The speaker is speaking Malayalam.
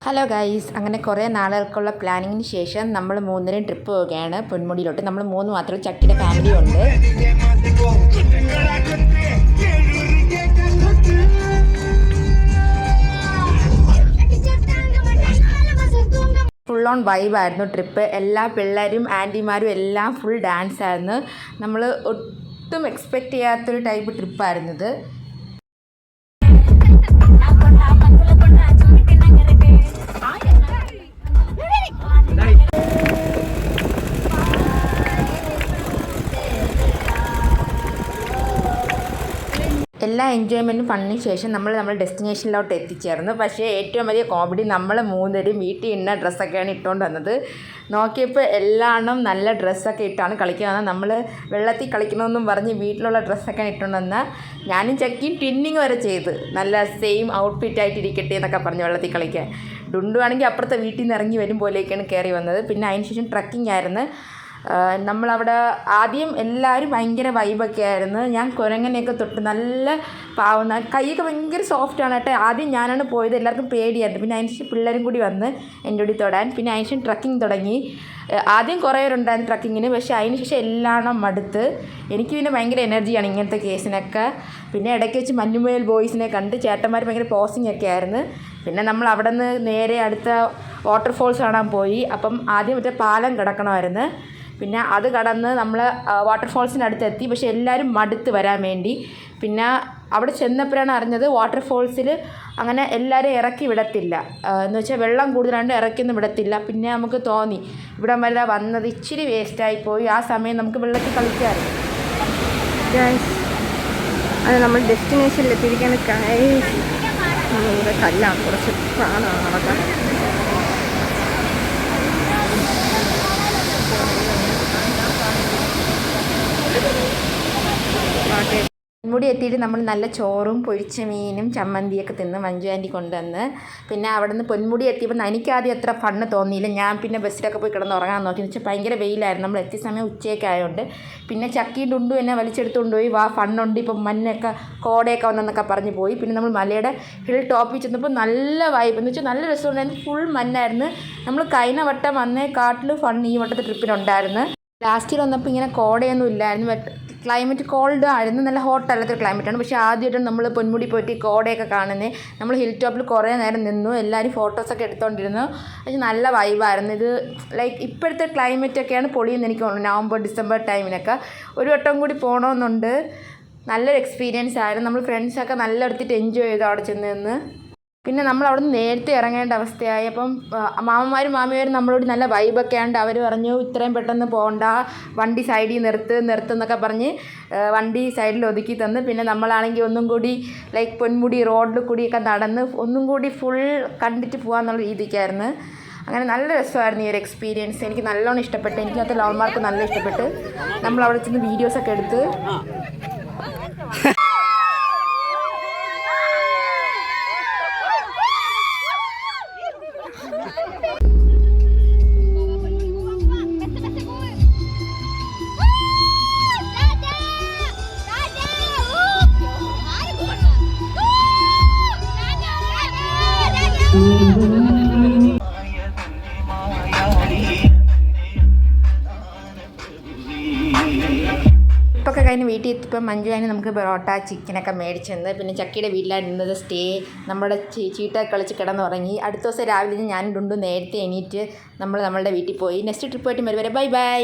ഹലോ ഗൈസ്, അങ്ങനെ കുറേ നാളുകൾക്കുള്ള പ്ലാനിങ്ങിന് ശേഷം നമ്മൾ മൂന്നരം ട്രിപ്പ് പോവുകയാണ് പൊന്മുടിയിലോട്ട്. നമ്മൾ മൂന്ന് മാത്രമേ, ചക്കിയുടെ ഫാമിലി ഉണ്ട്. ഫുൾ ഓൺ വൈബായിരുന്നു ട്രിപ്പ്. എല്ലാ പിള്ളേരും ആൻറ്റിമാരും എല്ലാം ഫുൾ ഡാൻസ് ആയിരുന്നു. നമ്മൾ ഒട്ടും എക്സ്പെക്റ്റ് ചെയ്യാത്തൊരു ടൈപ്പ് ട്രിപ്പായിരുന്നു ഇത്. എല്ലാ എൻജോയ്മെൻറ്റും ഫണ്ണിന് ശേഷം നമ്മൾ ഡെസ്റ്റിനേഷനിലോട്ട് എത്തിച്ചേർന്നു. പക്ഷേ ഏറ്റവും വലിയ കോമഡി, നമ്മൾ മൂന്നരും വീട്ടിൽ ഇന്ന ഡ്രസ്സൊക്കെയാണ് ഇട്ടുകൊണ്ട് വന്നത്. നോക്കിയപ്പോൾ എല്ലാവരും നല്ല ഡ്രസ്സൊക്കെ ഇട്ടാണ് കളിക്കുന്നത്. നമ്മൾ വെള്ളത്തിൽ കളിക്കണമെന്നും പറഞ്ഞ് വീട്ടിലുള്ള ഡ്രസ്സൊക്കെയാണ് ഇട്ടുകൊണ്ട് വന്നാൽ ഞാനും ചക്കിയും ട്വിന്നിങ് വരെ ചെയ്ത് നല്ല സെയിം ഔട്ട്ഫിറ്റ് ഇരിക്കട്ടെ എന്നൊക്കെ പറഞ്ഞ് വെള്ളത്തിൽ കളിക്കാൻ. ഡുണ്ടുവാണെങ്കിൽ അപ്പുറത്തെ വീട്ടിൽ നിന്ന് ഇറങ്ങി വരും പോലെയൊക്കെയാണ് കയറി വന്നത്. പിന്നെ അതിന് ശേഷം ട്രക്കിംഗ് ആയിരുന്നു. നമ്മളവിടെ ആദ്യം എല്ലാവരും ഭയങ്കര വൈബൊക്കെ ആയിരുന്നു. ഞാൻ കുരങ്ങനെയൊക്കെ തൊട്ട് നല്ല പാവുന്ന കൈയൊക്കെ ഭയങ്കര സോഫ്റ്റാണ് കേട്ടോ. ആദ്യം ഞാനാണ് പോയത്, എല്ലാവർക്കും പേടിയായിരുന്നു. പിന്നെ അതിന് ശേഷം പിള്ളേരും കൂടി വന്ന് എൻ്റെ കൂടി തൊടാൻ. പിന്നെ അതിന് ശേഷം ട്രക്കിംഗ് തുടങ്ങി. ആദ്യം കുറേ പേരുണ്ടായിരുന്നു ട്രക്കിങ്ങിന്, പക്ഷേ അതിന് ശേഷം എല്ലാം മടുത്ത്. എനിക്ക് പിന്നെ ഭയങ്കര എനർജിയാണ് ഇങ്ങനത്തെ കേസിനൊക്കെ. പിന്നെ ഇടയ്ക്ക് വെച്ച് മഞ്ഞുമുയൽ ബോയ്സിനെ കണ്ട് ചേട്ടന്മാർ ഭയങ്കര പോസിങ് ഒക്കെ ആയിരുന്നു. പിന്നെ നമ്മൾ അവിടെ നിന്ന് നേരെ അടുത്ത വാട്ടർഫോൾസ് കാണാൻ പോയി. അപ്പം ആദ്യം മറ്റേ പാലം കിടക്കണമായിരുന്നു. പിന്നെ അത് കടന്ന് നമ്മൾ വാട്ടർഫോൾസിൻ്റെ അടുത്തെത്തി. പക്ഷേ എല്ലാവരും മടുത്ത് വരാൻ വേണ്ടി. പിന്നെ അവിടെ ചെന്നപ്പോഴാണ് അറിഞ്ഞത് വാട്ടർഫോൾസിൽ അങ്ങനെ എല്ലാവരും ഇറക്കി വിടത്തില്ല. എന്ന് വെച്ചാൽ വെള്ളം കൂടുതലാണ്ട് ഇറക്കിയൊന്നും വിടത്തില്ല. പിന്നെ നമുക്ക് തോന്നി ഇവിടെ വരെ വന്നത് ഇച്ചിരി വേസ്റ്റായിപ്പോയി. ആ സമയം നമുക്ക് വെള്ളത്തിൽ കളിക്കാറുണ്ട്. അത് നമ്മൾ ഡെസ്റ്റിനേഷനിലെത്തിയിരിക്കുന്ന കല്ലാണ്, കുറച്ച് കാണാം നടക്കാൻ. പൊന്മുടി എത്തിയിട്ട് നമ്മൾ നല്ല ചോറും പൊരിച്ച മീനും ചമ്മന്തിയൊക്കെ തിന്ന് മഞ്ജു ആൻറ്റി കൊണ്ടുവന്ന്. പിന്നെ അവിടെ നിന്ന് പൊന്മുടി എത്തിയപ്പോൾ എനിക്കാദ്യം അത്ര ഫണ്ണ് തോന്നിയില്ല. ഞാൻ പിന്നെ ബസ്സിലൊക്കെ പോയി കിടന്ന് ഉറങ്ങാൻ നോക്കി. എന്ന് വെച്ചാൽ ഭയങ്കര വെയിലായിരുന്നു. നമ്മൾ എത്തിയ സമയം ഉച്ചയൊക്കെ ആയതുകൊണ്ട്. പിന്നെ ചക്കിയും ഡുണ്ടും എന്നെ വലിച്ചെടുത്തുകൊണ്ട് പോയി. ഫണ്ണുണ്ട്, ഇപ്പം മഞ്ഞൊക്കെ കോടയൊക്കെ വന്നെന്നൊക്കെ പറഞ്ഞ് പോയി. പിന്നെ നമ്മൾ മലയുടെ ഹിൽ ടോപ്പിൽ ചെന്നപ്പോൾ നല്ല വൈബ്, എന്ന് വെച്ചാൽ നല്ല രസമുണ്ടായിരുന്നു. ഫുൾ മഞ്ഞായിരുന്നു. നമ്മൾ കഴിഞ്ഞ വട്ടം വന്നേ കാട്ടിൽ ഫണ്ണ് ഈ വട്ടത്തെ ട്രിപ്പിനുണ്ടായിരുന്നു. ലാസ്റ്റിൽ വന്നപ്പോൾ ഇങ്ങനെ കോടയൊന്നും ഇല്ലായിരുന്നു. ക്ലൈമറ്റ് കോൾഡ് ആയിരുന്നു, നല്ല ഹോട്ടല്ലാത്തൊരു ക്ലൈമറ്റാണ്. പക്ഷേ ആദ്യമായിട്ടാണ് നമ്മൾ പൊന്മുടി പോയിട്ട് കോടയൊക്കെ കാണുന്നത്. നമ്മൾ ഹിൽ ടോപ്പിൽ കുറേ നേരം നിന്നു, എല്ലാവരും ഫോട്ടോസൊക്കെ എടുത്തുകൊണ്ടിരുന്നു. പക്ഷേ നല്ല വൈബായിരുന്നു. ഇത് ലൈക്ക് ഇപ്പോഴത്തെ ക്ലൈമറ്റൊക്കെയാണ് പൊളിയെന്ന് എനിക്ക് തോന്നുന്നു. നവംബർ ഡിസംബർ ടൈമിനൊക്കെ ഒരു വട്ടം കൂടി പോകണമെന്നുണ്ട്. നല്ലൊരു എക്സ്പീരിയൻസ് ആയിരുന്നു. നമ്മൾ ഫ്രണ്ട്സൊക്കെ നല്ല എടുത്തിട്ട് എൻജോയ് ചെയ്തു അവിടെ ചെന്ന് നിന്ന്. പിന്നെ നമ്മൾ അവിടെ നിന്ന് നേരത്തെ ഇറങ്ങേണ്ട അവസ്ഥയായി. അപ്പം മാമന്മാരും മാമിമാരും നമ്മളോട് നല്ല വൈബൊക്കെ ആണ്ട് അവർ പറഞ്ഞു ഇത്രയും പെട്ടെന്ന് പോകണ്ട, വണ്ടി സൈഡിൽ നിർത്തുന്നൊക്കെ പറഞ്ഞ് വണ്ടി സൈഡിൽ ഒതുക്കി തന്ന്. പിന്നെ നമ്മളാണെങ്കിൽ ഒന്നും കൂടി ലൈക്ക് പൊന്മുടി റോഡിൽ കൂടിയൊക്കെ നടന്ന് ഒന്നും കൂടി ഫുൾ കണ്ടിട്ട് പോകാമെന്നുള്ള രീതിക്കായിരുന്നു. അങ്ങനെ നല്ല രസമായിരുന്നു ഈ ഒരു എക്സ്പീരിയൻസ്. എനിക്ക് നല്ലോണം ഇഷ്ടപ്പെട്ടു. എനിക്കകത്ത് ലവന്മാർക്ക് നല്ല ഇഷ്ടപ്പെട്ട്. നമ്മൾ അവിടെ ചെന്ന് വീഡിയോസൊക്കെ എടുത്ത്. ഇപ്പൊക്കെ കഴിഞ്ഞ് വീട്ടിൽ എത്തിയപ്പോൾ മഞ്ജു ആൻറ്റി നമുക്ക് പൊറോട്ട ചിക്കനൊക്കെ മേടിച്ചെന്ന്. പിന്നെ ചക്കിയുടെ വീട്ടിലാണ് ഇന്നത് സ്റ്റേ. നമ്മുടെ ചീട്ട കളിച്ച് കിടന്നുറങ്ങി. അടുത്ത ദിവസം രാവിലെ ഞാനും ഡുണ്ടും നേരത്തെ എണീറ്റ് നമ്മളുടെ വീട്ടിൽ പോയി. നെക്സ്റ്റ് ട്രിപ്പ് ആയിട്ട് വരും വരെ ബൈ ബൈ.